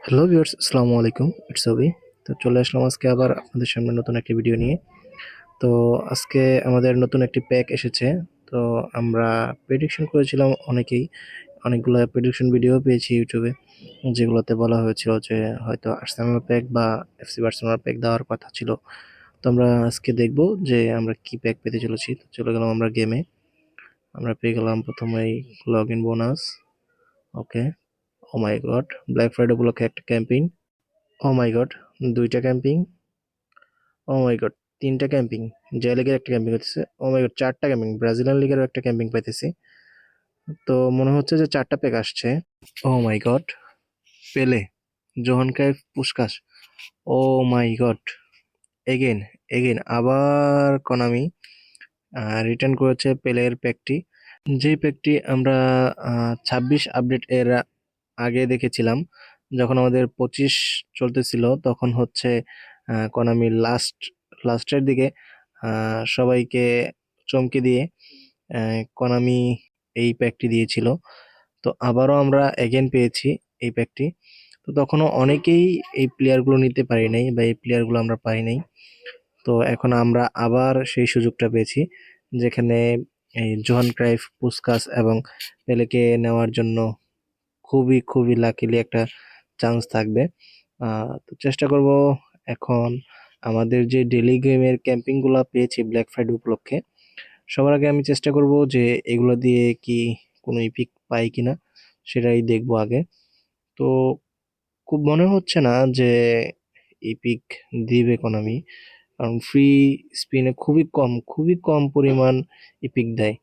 Hello viewers, আসসালামু আলাইকুম। It's অভি। তো চলে আসলাম আজকে আবার আপনাদের সামনে নতুন একটি ভিডিও নিয়ে। তো আজকে আমাদের নতুন একটি প্যাক এসেছে। তো আমরা প্রেডিকশন করেছিলাম অনেকেই। অনেকগুলা প্রেডিকশন ভিডিও পেয়েছি ইউটিউবে। যেগুলোতে বলা হয়েছিল যে হয়তো আর্সেনাল প্যাক বা এফসি বার্সেলোনার প্যাক দেওয়ার কথা ছিল। তো আমরা আজকে দেখব যে আমরা কি প্যাক পেতে চলেছি। তো চলে গেলাম আমরা গেমে। আমরা পেয়ে গেলাম প্রথমেই লগইন বোনাস। ওকে। ও মাই গড! ব্ল্যাক ফ্রাইডে উপলক্ষে একটা ক্যাম্পেইন। ও মাই গড! ২ টা ক্যাম্পিং। ও মাই গড! ৩ টা ক্যাম্পিং। জয় লিগের একটা ক্যাম্পিং হইতেছে। ও মাই গড! ৪ টা ক্যাম্পিং। ব্রাজিলিয়ান লিগেরও একটা ক্যাম্পিং পাইতেছি। তো মনে হচ্ছে যে ৪ টা প্যাক আসছে। ও মাই গড! পেলে, জোহান ক্রাইফ, পুশকাস। ও মাই গড! এগেইন, এগেইন আবার কোনামি রিটার্ন করেছে পেলের প্যাকটি। যেই প্যাকটি আমরা ২৬ আপডেট এর আগে দেখেছিলাম। যখন আমাদের ২৫ চলতেছিল তখন হচ্ছে কোনামি লাস্টের দিকে সবাইকে চমকে দিয়ে কোনামি এই প্যাকটি দিয়েছিল। তো আবারও আমরা এগেইন পেয়েছি এই প্যাকটি। তো তখনও অনেকেই এই প্লেয়ারগুলো নিতে পারি নাই বা এই প্লেয়ারগুলো আমরা পাই নাই। তো এখন আমরা আবার সেই সুযোগটা পেয়েছি, যেখানে এই জোহান ক্রাইফ, পুসকাস এবং পেলেকে নেওয়ার জন্য খুবই লাকিলি একটা চান্স থাকবে। তো চেষ্টা করব এখন আমাদের যে ডেইলি গেমের ক্যাম্পিংগুলা পেয়েছি ব্ল্যাক ফ্রাইডে উপলক্ষে, সবার আগে আমি চেষ্টা করব যে এগুলো দিয়ে কি কোনো ইপিক পাই কিনা সেটাই দেখব আগে। তো খুব মনে হচ্ছে না যে ইপিক দিবে কোনামি, কারণ ফ্রি স্পিনে খুবই কম পরিমাণ ইপিক দেয়।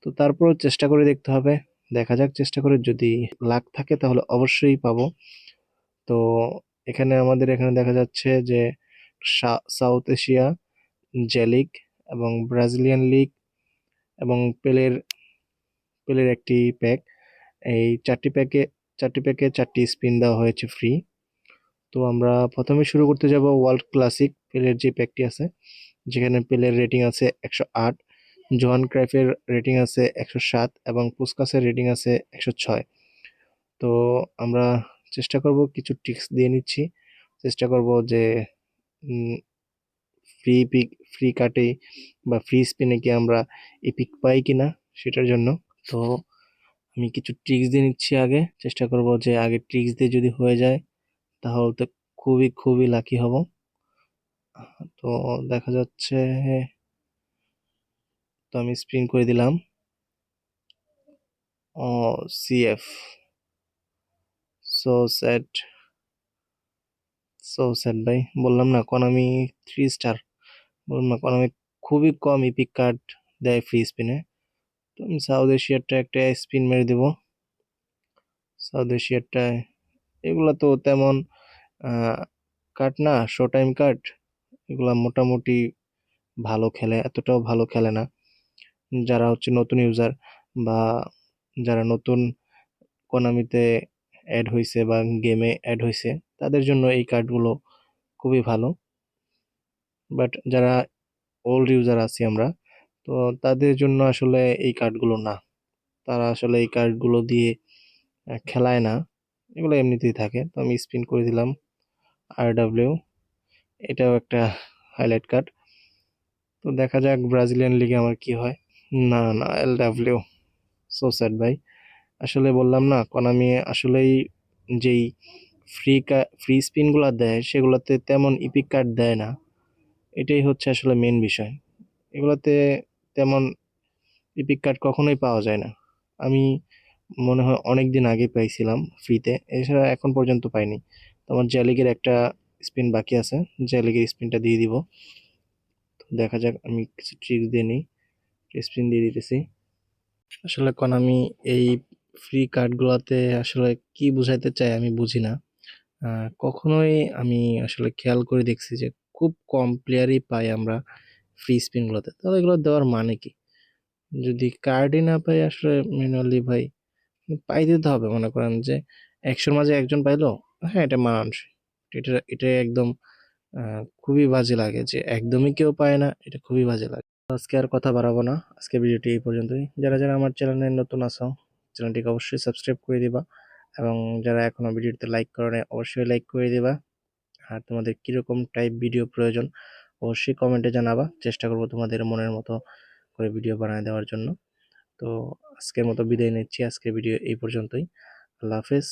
তো তারপরেও চেষ্টা করে দেখতে হবে। দেখা যাক, চেষ্টা করে যদি লাক থাকে তাহলে অবশ্যই পাবো। তো আমাদের এখানে দেখা যাচ্ছে যে সাউথ এশিয়া, জে লিগ এবং ব্রাজিলিয়ান লিগ এবং পেলের একটি প্যাক। এই ৪টি প্যাকে ৪টি স্পিন দেওয়া হয়েছে ফ্রি। তো আমরা প্রথমে শুরু করতে যাব ওয়ার্ল্ড ক্লাসিক পেলের যে প্যাকটি আছে, যেখানে পেলের রেটিং আছে ১০৮, জোহান ক্রাইফের রেটিং আছে ১০৭ এবং পুসকাসের রেটিং আছে ১০৬। তো আমরা চেষ্টা করব, কিছু ট্রিক্স দিয়ে নিচ্ছি। চেষ্টা করব যে উম ফ্রি কাটে বা ফ্রি স্পিনে কি আমরা এপিক পাই কিনা সেটার জন্য। তো আমি কিছু ট্রিক্স দিয়ে নিচ্ছি আগে। চেষ্টা করব যে আগে ট্রিক্স দিয়ে যদি হয়ে যায় তাহলে তো খুবই লাকি হব। তো দেখা যাচ্ছে, তো আমি স্পিন করে দিলাম। ও, সিএফ, সো স্যাড, সো স্যাড ভাই। বললাম না কোনামি 3 স্টার। বললাম না কোনামি খুবই কম ইপিক কার্ড দেয় ফ্রি স্পিনে। তো আমি সাউথ এশিয়ারটা একটা স্পিন মেরে দেব। সাউথ এশিয়ারটায় এগুলা তো তেমন কার্ড না, শো টাইম কার্ড। এগুলা মোটামুটি ভালো খেলে, এতটাও ভালো খেলে না। যারা হচ্ছে নতুন ইউজার বা যারা নতুন কোনামিতে অ্যাড হইছে বা গেমে অ্যাড হইছে, তাদের জন্য এই কার্ডগুলো খুবই ভালো। বাট যারা ওল্ড ইউজার আছি আমরা, তো তাদের জন্য আসলে এই কার্ডগুলো না। তারা আসলে এই কার্ডগুলো দিয়ে খেলায় না, এগুলো এমনিতেই থাকে। তো আমি স্পিন করে দিলাম আরডব্লিউ, এটাও একটা হাইলাইট কার্ড। তো দেখা যাক ব্রাজিলিয়ান লিগে আমার কি হয়। না, এলডব্লিউ, সো স্যাড ভাই। আসলে বললাম না কোনামি আসলেই যেই ফ্রি স্পিনগুলো দেয় সেগুলোতে তেমন ইপিক কার্ড দেয় না। এটাই হচ্ছে আসলে মেন বিষয়। এগুলোতে তেমন ইপিক কার্ড কখনোই পাওয়া যায় না। আমি মনে হয় অনেক দিন আগে পাইছিলাম ফ্রিতে, এছাড়া এখন পর্যন্ত পাইনি। তো আমার জে লিগের একটা স্পিন বাকি আছে, জে লিগের স্পিনটা দিয়ে দিব। তো দেখা যাক, আমি কিছু ট্রিক্স দিয়ে নিই। স্পিন দিয়ে দিতেছি। আসলে কোনামি এই ফ্রি কার্ডগুলোতে আসলে কি বুঝাইতে চায় আমি বুঝি না। কখনোই আমি আসলে খেয়াল করে দেখছি যে খুব কম প্লেয়ারই পাই আমরা ফ্রি স্পিনগুলোতে। তাহলে এগুলো দেওয়ার মানে কি? যদি কার্ডই না পাই আসলে ম্যানুয়ালি ভাই পাইতে তো হবে। মনে করেন যে ১০০-র মাঝে একজন পাইলো, হ্যাঁ এটা মানানসই। এটা একদম খুবই বাজে লাগে যে একদমই কেউ পায় না, এটা খুবই বাজে লাগে। আজকে আর কথা বাড়াবো না, আজকে ভিডিওটি এই পর্যন্তই। যারা আমার চ্যানেলে নতুন আছো, চ্যানেলটিকে অবশ্যই সাবস্ক্রাইব করে দিবা এবং যারা এখনো ভিডিওতে লাইক করো নাই অবশ্যই লাইক করে দিবা। আর তোমাদের কিরকম টাইপ ভিডিও প্রয়োজন অবশ্যই কমেন্টে জানাবা, চেষ্টা করব তোমাদের মনের মতো করে ভিডিও বানিয়ে দেওয়ার জন্য। তো আজকের মতো বিদায় নিচ্ছি, আজকের ভিডিও এই পর্যন্তই। আল্লাহ হাফেজ।